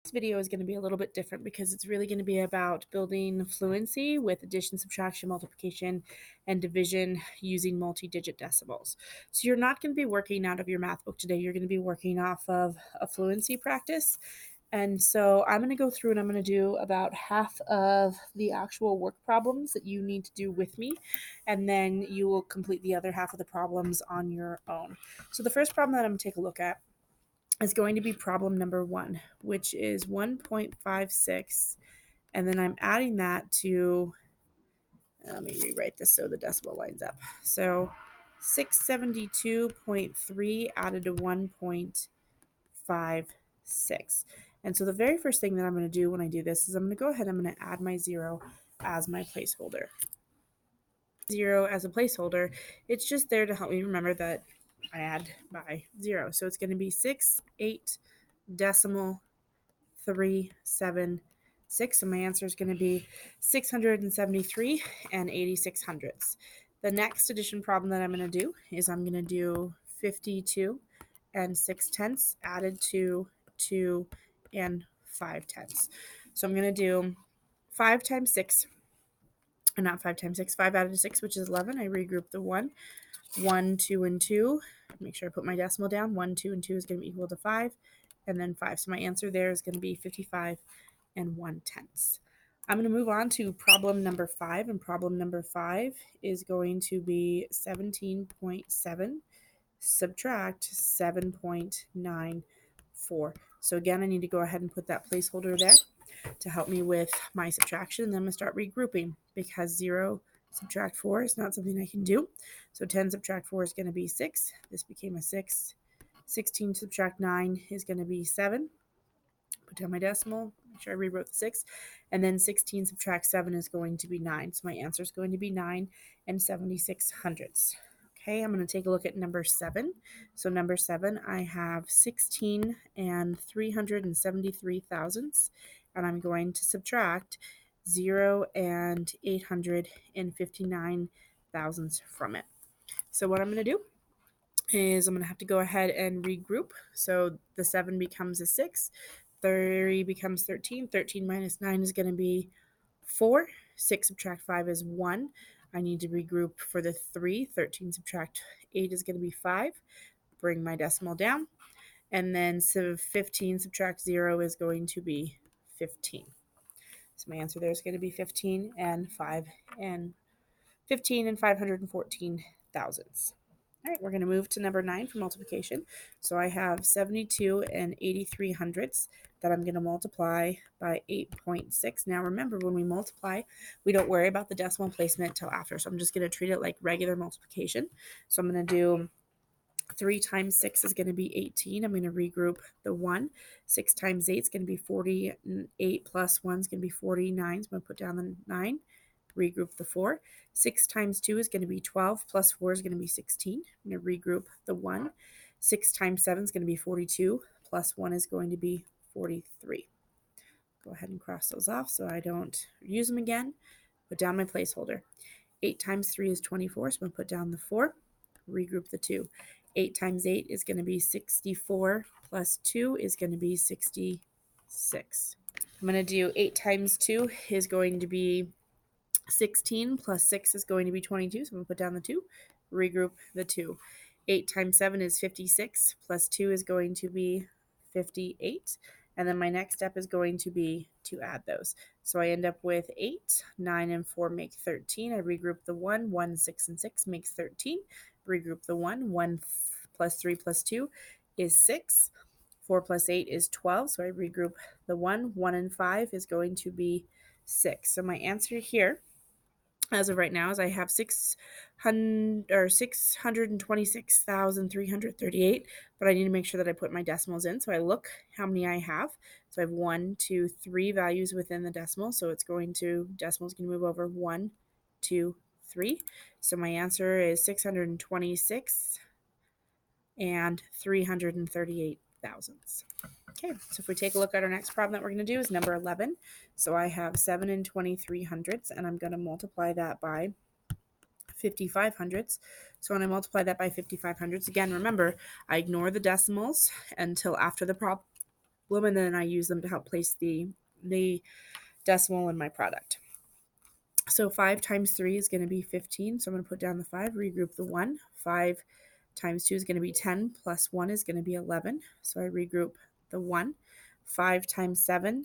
This video is going to be a little bit different because it's really going to be about building fluency with addition, subtraction, multiplication, and division using multi-digit decimals. So you're not going to be working out of your math book today. You're going to be working off of a fluency practice. And so I'm going to go through and I'm going to do about half of the actual work problems that you need to do with me. And then you will complete the other half of the problems on your own. So the first problem that I'm going to take a look at is going to be problem number 1, which is 1.56, and then I'm adding that to, let me rewrite this so the decimal lines up. So 672.3 added to 1.56. And so the very first thing that I'm going to do when I do this is I'm going to go ahead and I'm going to add my 0 as my placeholder. 0 as a placeholder, it's just there to help me remember that I add by 0. So it's going to be 6.8.376. So my answer is going to be 673 and 86 hundredths. The next addition problem that I'm going to do is I'm going to do 52 and 6 tenths added to 2 and 5 tenths. So I'm going to do 5 times 6, or not 5 times 6, 5 added to 6, which is 11. I regroup the 1, 2, and 2. Make sure I put my decimal down. 1, 2, and 2 is going to be equal to 5, and then 5. So my answer there is going to be 55 and 1/10. I'm going to move on to problem number 5, and problem number 5 is going to be 17.7 subtract 7.94. So again, I need to go ahead and put that placeholder there to help me with my subtraction. And then I'm going to start regrouping because 0 subtract 4 is not something I can do. So 10 subtract 4 is going to be 6. This became a 6. 16 subtract 9 is going to be 7. Put down my decimal, make sure I rewrote the 6. And then 16 subtract 7 is going to be 9. So my answer is going to be 9 and 76 hundredths. Okay, I'm going to take a look at number 7. So number 7, I have 16 and 373 thousandths, and I'm going to subtract 0 and 859 thousandths from it. So what I'm going to do is I'm going to have to go ahead and regroup. So the 7 becomes a 6, 3 becomes 13, 13 minus 9 is going to be 4, 6 subtract 5 is 1. I need to regroup for the 3, 13 subtract 8 is going to be 5. Bring my decimal down. And then 15 subtract 0 is going to be 15. So my answer there is going to be 15 and 514 thousandths. All right, we're going to move to number 9 for multiplication. So I have 72 and 83 hundredths that I'm going to multiply by 8.6. Now remember, when we multiply, we don't worry about the decimal placement until after. So I'm just going to treat it like regular multiplication. So I'm going to do 3 times 6 is going to be 18. I'm going to regroup the 1. 6 times 8 is going to be 48 plus 1 is going to be 49. So I'm going to put down the 9. Regroup the 4. 6 times 2 is going to be 12, plus 4 is going to be 16. I'm going to regroup the 1. 6 times 7 is going to be 42, plus 1 is going to be 43. Go ahead and cross those off so I don't use them again. Put down my placeholder. 8 times 3 is 24, so I'm going to put down the 4. Regroup the 2. 8 times 8 is going to be 64, plus 2 is going to be 66. I'm going to do 8 times 2 is going to be 16, plus 6 is going to be 22, so I'm going to put down the 2, regroup the 2. 8 times 7 is 56, plus 2 is going to be 58, and then my next step is going to be to add those. So I end up with 8, 9, and 4 make 13. I regroup the 1, 1, 6, and 6 makes 13. Regroup the 1 plus 3 plus 2 is 6. 4 plus 8 is 12, so I regroup the 1, and 5 is going to be 6. So my answer here, as of right now, is I have 626,338, but I need to make sure that I put my decimals in. So I look how many I have. So I have 1, 2, 3 values within the decimal. So it's going to, decimal's going to move over 1, 2, 3. So my answer is 626 and 338 thousandths. Okay, so if we take a look at our next problem that we're going to do is number 11. So I have 7 and 23 hundredths, and I'm going to multiply that by 55 hundredths. So when I multiply that by 55 hundredths, again, remember, I ignore the decimals until after the problem them, and then I use them to help place the decimal in my product. So 5 times 3 is going to be 15. So I'm going to put down the 5, regroup the 1. 5 times 2 is going to be 10, plus 1 is going to be 11. So I regroup the 1. 5 times 7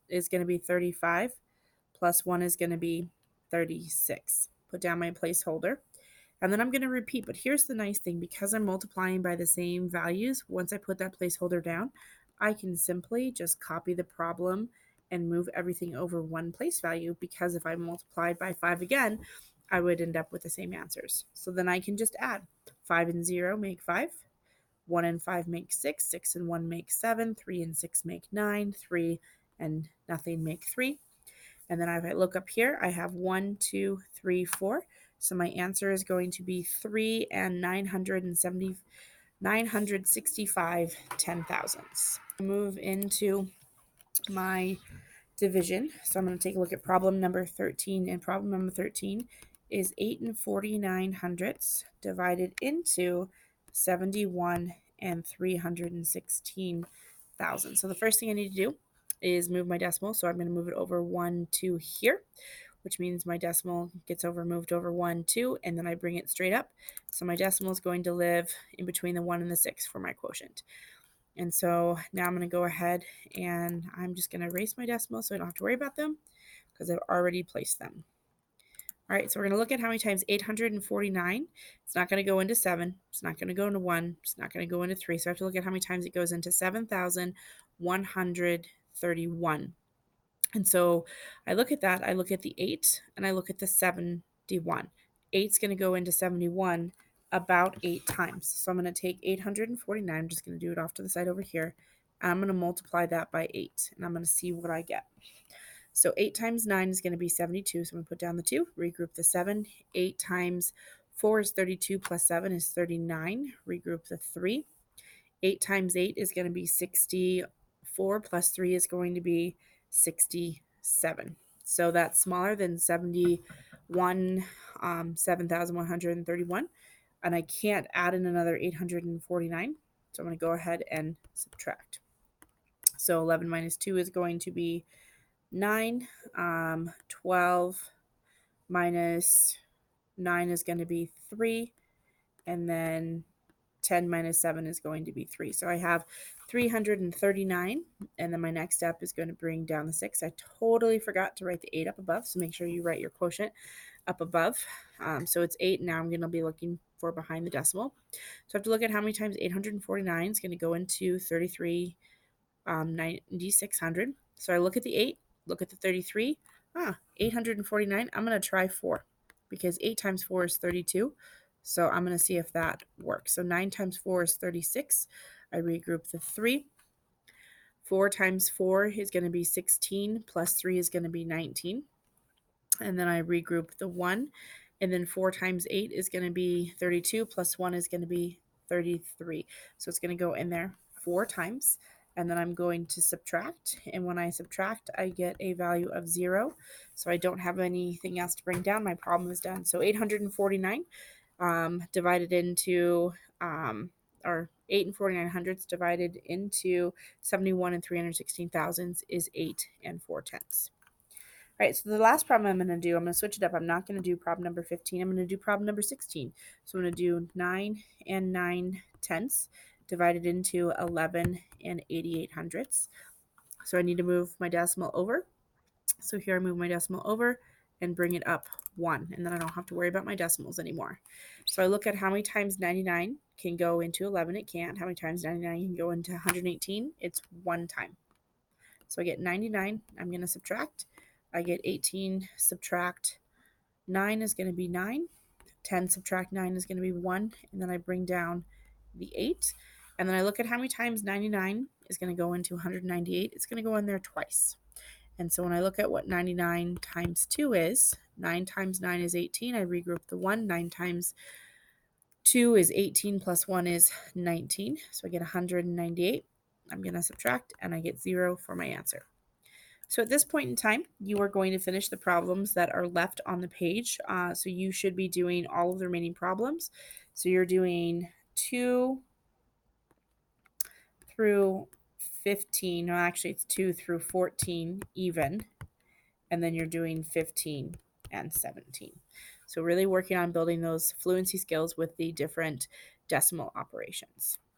is going to be 35, plus 1 is going to be 36. Put down my placeholder. And then I'm going to repeat, but here's the nice thing, because I'm multiplying by the same values, once I put that placeholder down, I can simply just copy the problem and move everything over one place value, because if I multiplied by 5 again, I would end up with the same answers. So then I can just add 5 and 0 make 5, 1 and 5 make 6, 6 and 1 make 7, 3 and 6 make 9, 3 and nothing make 3. And then if I look up here, I have 1, 2, 3, 4. So my answer is going to be 3 and 965 ten thousandths. Move into my division. So I'm going to take a look at problem number 13. And problem number 13 is 8 and 49 hundredths divided into 71 and 316 thousandths. So the first thing I need to do is move my decimal. So I'm going to move it over 1, 2 here, which means my decimal gets moved over 1, 2, and then I bring it straight up. So my decimal is going to live in between the 1 and the 6 for my quotient. And so now I'm going to go ahead and I'm just going to erase my decimals so I don't have to worry about them because I've already placed them. All right, so we're going to look at how many times 849. It's not going to go into 7. It's not going to go into 1. It's not going to go into 3. So I have to look at how many times it goes into 7,131. And so I look at that. I look at the 8 and I look at the 71. 8's going to go into 71 about 8 times. So I'm going to take 849. I'm just going to do it off to the side over here. And I'm going to multiply that by 8. And I'm going to see what I get. So 8 times 9 is going to be 72. So I'm going to put down the 2, regroup the 7. 8 times 4 is 32 plus 7 is 39. Regroup the 3. 8 times 8 is going to be 64 plus 3 is going to be 67. So that's smaller than 71, 7,131. And I can't add in another 849. So I'm going to go ahead and subtract. So 11 minus 2 is going to be 9. 12 minus 9 is going to be 3. And then 10 minus 7 is going to be 3. So I have 339. And then my next step is going to bring down the 6. I totally forgot to write the 8 up above. So make sure you write your quotient up above. So it's 8. Now I'm going to be looking for behind the decimal. So I have to look at how many times 849 is going to go into 33, 9,600. So I look at the 8, look at the 33. 849. I'm going to try 4 because 8 times 4 is 32. So I'm going to see if that works. So 9 times 4 is 36. I regroup the 3. 4 times 4 is going to be 16, plus 3 is going to be 19. And then I regroup the 1. And then 4 times 8 is going to be 32, plus 1 is going to be 33. So it's going to go in there 4 times. And then I'm going to subtract. And when I subtract, I get a value of 0. So I don't have anything else to bring down. My problem is done. So 849 divided into, or 8 and 49 hundredths divided into 71 and 316 thousandths is 8 and 4 tenths. All right, so the last problem I'm going to do, I'm going to switch it up. I'm not going to do problem number 15. I'm going to do problem number 16. So I'm going to do 9 and 9 tenths divided into 11 and 88 hundredths. So I need to move my decimal over. So here I move my decimal over and bring it up 1, and then I don't have to worry about my decimals anymore. So I look at how many times 99 can go into 11. It can't. How many times 99 can go into 118? It's 1 time. So I get 99. I'm going to subtract. I get 18 subtract 9 is going to be 9. 10 subtract 9 is going to be 1. And then I bring down the 8. And then I look at how many times 99 is going to go into 198. It's going to go in there twice. And so when I look at what 99 times 2 is, 9 times 9 is 18. I regroup the 1. 9 times 2 is 18 plus 1 is 19. So I get 198. I'm going to subtract and I get 0 for my answer. So at this point in time, you are going to finish the problems that are left on the page. So you should be doing all of the remaining problems. So you're doing 2 through 15, no, actually it's 2 through 14 even, and then you're doing 15 and 17. So really working on building those fluency skills with the different decimal operations.